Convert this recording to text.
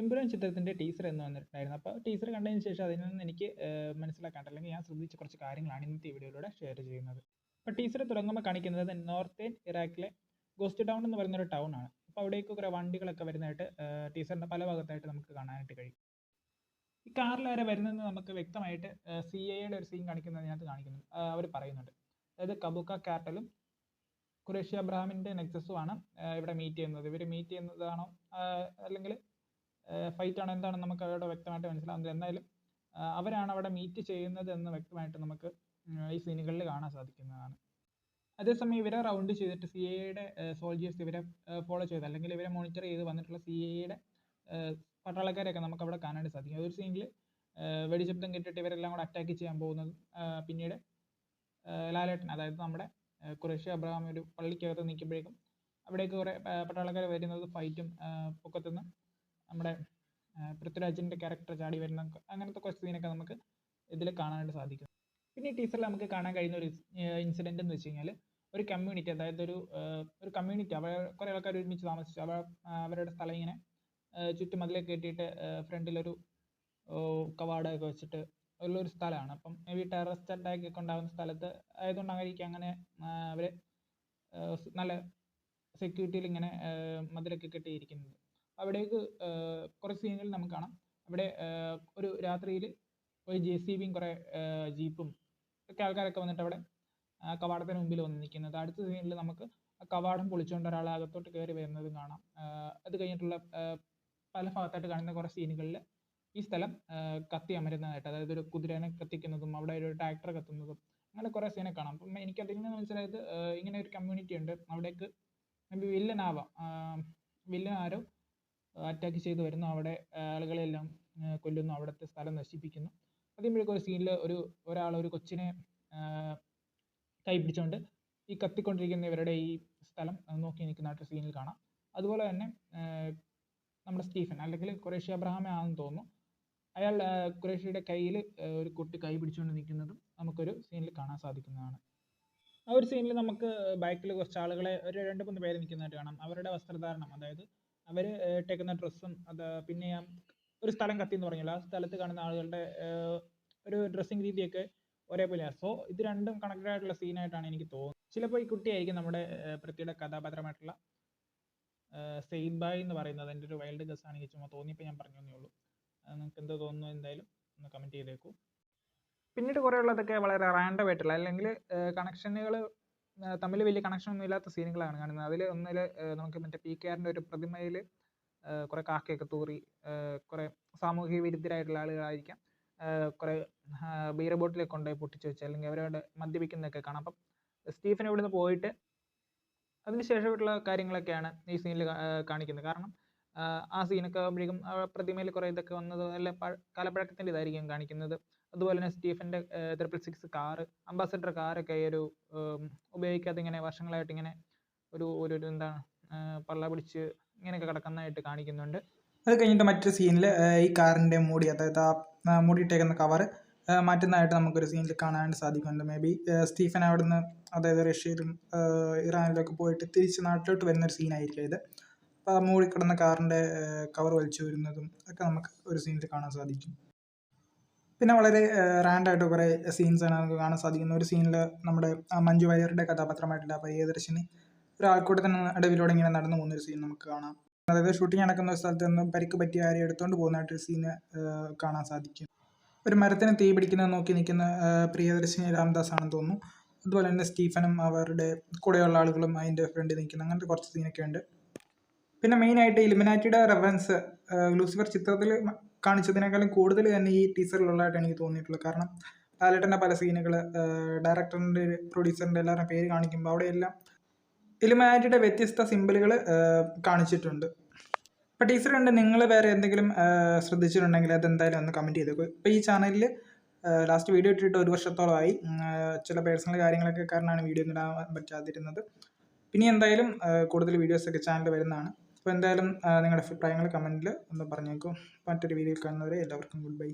എമ്പുരാൻ ചിത്രത്തിൻ്റെ ടീസർ എന്ന് വന്നിട്ടുണ്ടായിരുന്നു. അപ്പോൾ ടീസർ കണ്ടതിന് ശേഷം അതിൽ നിന്ന് എനിക്ക് മനസ്സിലാക്കാണ്ട് അല്ലെങ്കിൽ ഞാൻ ശ്രദ്ധിച്ച കുറച്ച് കാര്യങ്ങളാണ് ഇന്നത്തെ വീഡിയോയിലൂടെ ഷെയർ ചെയ്യുന്നത്. അപ്പോൾ ടീസർ തുടങ്ങുമ്പോൾ കാണിക്കുന്നത് നോർത്തേൺ ഇറാഖിലെ ഗോസ്റ്റ് ടൗൺ എന്ന് പറയുന്ന ഒരു ടൗൺ ആണ്. അപ്പോൾ അവിടേക്ക് കുറേ വണ്ടികളൊക്കെ വരുന്നതായിട്ട് ടീസറിൻ്റെ പല ഭാഗത്തായിട്ട് നമുക്ക് കാണാനായിട്ട് കഴിയും. ഈ കാറിൽ വരെ വരുന്നത് നമുക്ക് വ്യക്തമായിട്ട് CIA ഒരു സീൻ കാണിക്കുന്നതിനകത്ത് കാണിക്കുന്നു. അവർ പറയുന്നുണ്ട്, അതായത് കബൂക്ക കാർട്ടലും ഖുറേഷി അബ്രഹാമിൻ്റെ നെക്സസുമാണ് ഇവിടെ മീറ്റ് ചെയ്യുന്നത്. ഇവർ മീറ്റ് ചെയ്യുന്നതാണോ അല്ലെങ്കിൽ ഫൈറ്റ് ആണോ എന്താണെന്ന് നമുക്ക് അവിടെ വ്യക്തമായിട്ട് മനസ്സിലാവുന്നത്. എന്തായാലും അവരാണ് അവിടെ മീറ്റ് ചെയ്യുന്നത് എന്ന് വ്യക്തമായിട്ട് നമുക്ക് ഈ സീനുകളിൽ കാണാൻ സാധിക്കുന്നതാണ്. അതേസമയം ഇവരെ റൗണ്ട് ചെയ്തിട്ട് CIA സോൾജേഴ്സ് ഇവരെ ഫോളോ ചെയ്ത് അല്ലെങ്കിൽ ഇവരെ മോണിറ്റർ ചെയ്ത് വന്നിട്ടുള്ള CIA പട്ടാളക്കാരെയൊക്കെ നമുക്ക് അവിടെ കാണാനായിട്ട് സാധിക്കും. ഒരു സീനിൽ വെടിശബ്ദം കേട്ടിട്ട് ഇവരെല്ലാം കൂടെ അറ്റാക്ക് ചെയ്യാൻ പോകുന്നതും പിന്നീട് ലാലേട്ടൻ, അതായത് നമ്മുടെ ഖുറേഷി അബ്രഹാം ഒരു പള്ളിക്കകത്ത് നിൽക്കുമ്പോഴേക്കും അവിടേക്ക് കുറേ പട്ടാളക്കാർ വരുന്നത് ഫൈറ്റും പൊക്കത്തുനിന്ന് നമ്മുടെ പൃഥ്വിരാജിൻ്റെ ക്യാരക്ടർ ചാടി വരുന്ന അങ്ങനത്തെ കുറച്ച് സീനൊക്കെ നമുക്ക് ഇതിൽ കാണാനായിട്ട് സാധിക്കും. പിന്നെ ഈ ടീച്ചറിൽ നമുക്ക് കാണാൻ കഴിയുന്ന ഒരു ഇൻസിഡൻറ്റ് എന്ന് വെച്ച് കഴിഞ്ഞാൽ ഒരു കമ്മ്യൂണിറ്റി, അതായത് ഒരു കമ്മ്യൂണിറ്റി, അവർ കുറേ ആൾക്കാർ ഒരുമിച്ച് താമസിച്ചു. അവരുടെ സ്ഥലം ഇങ്ങനെ ചുറ്റുമതിലൊക്കെ കെട്ടിയിട്ട് ഫ്രണ്ടിലൊരു കവാടമൊക്കെ വെച്ചിട്ട് ഉള്ളൊരു സ്ഥലമാണ്. അപ്പം മേ ബി ടെററിസ്റ്റ് അറ്റാക്ക് ഒക്കെ ഉണ്ടാകുന്ന സ്ഥലത്ത് ആയതുകൊണ്ടായിരിക്കും അങ്ങനെ അവർ നല്ല സെക്യൂരിറ്റിയിൽ ഇങ്ങനെ മതിലൊക്കെ കെട്ടിയിരിക്കുന്നത്. അവിടേക്ക് കുറച്ച് സീനുകളിൽ നമുക്ക് കാണാം. അവിടെ ഒരു രാത്രിയിൽ ഒരു JCBയും കുറേ ജീപ്പും ഒക്കെ ആൾക്കാരൊക്കെ വന്നിട്ട് അവിടെ കവാടത്തിന് മുമ്പിൽ വന്ന് നിൽക്കുന്നത്. അടുത്ത സീനിൽ നമുക്ക് ആ കവാടം പൊളിച്ചുകൊണ്ട് ഒരാൾ അകത്തോട്ട് കയറി വരുന്നതും കാണാം. അത് കഴിഞ്ഞിട്ടുള്ള പല ഭാഗത്തായിട്ട് കാണുന്ന കുറേ സീനുകളിൽ ഈ സ്ഥലം കത്തി അമരുന്നതായിട്ട്, അതായത് ഒരു കുതിരനെ കത്തിക്കുന്നതും അവിടെ ഒരു ട്രാക്ടർ കത്തുന്നതും അങ്ങനെ കുറേ സീനൊക്കെ കാണാം. അപ്പം എനിക്ക് അതിൽ നിന്ന് മനസ്സിലായത് ഇങ്ങനെ ഒരു കമ്മ്യൂണിറ്റി ഉണ്ട്. അവിടേക്ക് may be villain arrow attack ചെയ്ത് വരുന്നു, അവിടെ ആളുകളെല്ലാം കൊല്ലുന്നു, അവിടുത്തെ സ്ഥലം നശിപ്പിക്കുന്നു. അതിമ്പോഴേക്കും ഒരു സീനിൽ ഒരാൾ ഒരു കൊച്ചിനെ കൈ പിടിച്ചുകൊണ്ട് ഈ കത്തിക്കൊണ്ടിരിക്കുന്ന ഇവരുടെ ഈ സ്ഥലം നോക്കി നിൽക്കുന്നതായിട്ട് സീനിൽ കാണാം. അതുപോലെ തന്നെ നമ്മുടെ സ്റ്റീഫൻ അല്ലെങ്കിൽ ഖുറേഷി അബ്രഹാമെ ആണെന്ന് തോന്നുന്നു, അയാൾ ഖുറേഷിയുടെ കയ്യിൽ ഒരു കുട്ടി കൈ പിടിച്ചുകൊണ്ട് നിൽക്കുന്നതും നമുക്കൊരു സീനിൽ കാണാൻ സാധിക്കുന്നതാണ്. ആ ഒരു സീനിൽ നമുക്ക് ബാക്കിൽ കുറച്ച് ആളുകളെ ഒരു 2-3 പേര് നിൽക്കുന്നതായിട്ട് കാണാം. അവരുടെ വസ്ത്രധാരണം, അതായത് അവർ ഇട്ടേക്കുന്ന ഡ്രസ്സും പിന്നെ ഒരു സ്ഥലം കത്തി എന്ന് പറഞ്ഞല്ലോ, ആ സ്ഥലത്ത് കാണുന്ന ആളുകളുടെ ഒരു ഡ്രസ്സിങ് രീതിയൊക്കെ ഒരേപോലെയാണ്. സോ ഇത് രണ്ടും കണക്റ്റഡ് ആയിട്ടുള്ള സീനായിട്ടാണ് എനിക്ക് തോന്നുന്നത്. ചിലപ്പോൾ ഈ കുട്ടിയായിരിക്കും നമ്മുടെ പൃഥ്വിയുടെ കഥാപാത്രമായിട്ടുള്ള സെയ്ദ് ബായ് എന്ന് പറയുന്നത്. എൻ്റെ ഒരു വൈൽഡ് ഗസ് ആണ്, എനിക്ക് ചുമ്മാ തോന്നിയപ്പോൾ ഞാൻ പറഞ്ഞേ ഉള്ളൂ. നിങ്ങൾക്ക് എന്തോ തോന്നുന്നു എന്തായാലും ഒന്ന് കമൻറ്റ് ചെയ്തേക്കൂ. പിന്നീട് കുറേ ഉള്ളതൊക്കെ വളരെ റാൻഡം ആയിട്ടുള്ള അല്ലെങ്കിൽ കണക്ഷനുകൾ തമ്മിൽ വലിയ കണക്ഷനൊന്നും ഇല്ലാത്ത സീനുകളാണ് കാണുന്നത്. അതിൽ ഒന്നിൽ നമുക്ക് മറ്റേ PKRൻ്റെ ഒരു പ്രതിമയിൽ കുറേ കാക്കയൊക്കെ തൂറി കുറേ സാമൂഹിക വിരുദ്ധരായിട്ടുള്ള ആളുകളായിരിക്കാം കുറേ ബീർ ബോട്ടിലൊക്കെ കൊണ്ടുപോയി പൊട്ടിച്ച് വെച്ച് അല്ലെങ്കിൽ അവരോട് മദ്യപിക്കുന്നതൊക്കെ കാണാം. അപ്പം സ്റ്റീഫൻ ഇവിടുന്ന് പോയിട്ട് അതിന് ശേഷമായിട്ടുള്ള കാര്യങ്ങളൊക്കെയാണ് ഈ സീനിൽ കാണിക്കുന്നത്. കാരണം ആ സീനൊക്കെ ആകുമ്പോഴേക്കും പ്രതിമയിൽ കുറേ ഇതൊക്കെ വന്നത് നല്ല കാലപ്പഴക്കത്തിൻ്റെ ഇതായിരിക്കും കാണിക്കുന്നത്. അതുപോലെ തന്നെ സ്റ്റീഫൻ്റെ 666 കാറ്, അംബാസഡർ കാറൊക്കെ ഒരു ഉപയോഗിക്കാതെ ഇങ്ങനെ വർഷങ്ങളായിട്ട് ഇങ്ങനെ ഒരു എന്താണ് പള്ള പിടിച്ച് ഇങ്ങനെയൊക്കെ കിടക്കുന്നതായിട്ട് കാണിക്കുന്നുണ്ട്. അത് കഴിഞ്ഞിട്ട് മറ്റൊരു സീനിൽ ഈ കാറിൻ്റെ മൂടി, അതായത് ആ മൂടിയിട്ടേക്കുന്ന കവർ മാറ്റുന്നതായിട്ട് നമുക്കൊരു സീനിൽ കാണാനായിട്ട് സാധിക്കുന്നുണ്ട്. മേ ബി സ്റ്റീഫൻ അവിടുന്ന്, അതായത് റഷ്യയിലും ഇറാനിലൊക്കെ പോയിട്ട് തിരിച്ച് നാട്ടിലോട്ട് വരുന്നൊരു സീനായിരിക്കും ഇത്. അപ്പോൾ ആ മൂടിക്കിടന്ന കാറിൻ്റെ കവർ വലിച്ചു വരുന്നതും ഒക്കെ നമുക്ക് ഒരു സീനിൽ കാണാൻ സാധിക്കും. പിന്നെ വളരെ റാൻഡായിട്ട് കുറേ സീൻസാണ് നമുക്ക് കാണാൻ സാധിക്കുന്നത്. ഒരു സീനിൽ നമ്മുടെ മഞ്ജു വാര്യരുടെ കഥാപാത്രമായിട്ടുള്ള പ്രിയദർശിനി ഒരാൾക്കൂട്ടത്തിന് നടുവിലൂടെ ഇങ്ങനെ നടന്നു പോകുന്നൊരു സീൻ നമുക്ക് കാണാം. അതായത് ഷൂട്ടിംഗ് നടക്കുന്ന ഒരു സ്ഥലത്ത് നിന്ന് പരിക്ക് പറ്റിയ ആരെയും എടുത്തുകൊണ്ട് പോകുന്നതായിട്ടൊരു സീന് കാണാൻ സാധിക്കും. ഒരു മരത്തിന് തീ പിടിക്കുന്നത് നോക്കി നിൽക്കുന്ന പ്രിയദർശിനി രാംദാസ് ആണെന്ന് തോന്നുന്നു. അതുപോലെ തന്നെ സ്റ്റീഫനും അവരുടെ കൂടെയുള്ള ആളുകളും അതിൻ്റെ ഫ്രണ്ടിൽ നിൽക്കുന്ന അങ്ങനത്തെ കുറച്ച് സീനൊക്കെ ഉണ്ട്. പിന്നെ മെയിനായിട്ട് ഇലുമിനാറ്റിയുടെ റെഫറൻസ് ലൂസിഫർ ചിത്രത്തിൽ കാണിച്ചതിനേക്കാളും കൂടുതൽ തന്നെ ഈ ടീസറിലുള്ളതായിട്ട് എനിക്ക് തോന്നിയിട്ടുള്ളത്. കാരണം ലാലേട്ടൻ്റെ പല സീനുകൾ ഡയറക്ടറിൻ്റെ പ്രൊഡ്യൂസറിൻ്റെ എല്ലാവരുടെയും പേര് കാണിക്കുമ്പോൾ അവിടെയെല്ലാം ഇലുമിനാറ്റിയുടെ വ്യത്യസ്ത സിമ്പിളുകൾ കാണിച്ചിട്ടുണ്ട്. അപ്പോൾ ടീച്ചർ കണ്ട് നിങ്ങൾ വേറെ എന്തെങ്കിലും ശ്രദ്ധിച്ചിട്ടുണ്ടെങ്കിൽ അതെന്തായാലും ഒന്ന് കമൻറ്റ് ചെയ്തേക്കും. ഇപ്പോൾ ഈ ചാനലിൽ ലാസ്റ്റ് വീഡിയോ ഇട്ടിട്ട് 1 വർഷത്തോളമായി. ചില പേഴ്സണൽ കാര്യങ്ങളൊക്കെ കാരണമാണ് വീഡിയോ ഒന്നും ഇടാൻ പറ്റാതിരുന്നത്. പിന്നെ എന്തായാലും കൂടുതൽ വീഡിയോസൊക്കെ ചാനൽ വരുന്നതാണ്. അപ്പോൾ എന്തായാലും നിങ്ങളുടെ അഭിപ്രായങ്ങൾ കമൻറ്റിൽ ഒന്ന് പറഞ്ഞേക്കും. മറ്റൊരു വീഡിയോയിൽ കാണുന്നവരെ എല്ലാവർക്കും ഗുഡ് ബൈ.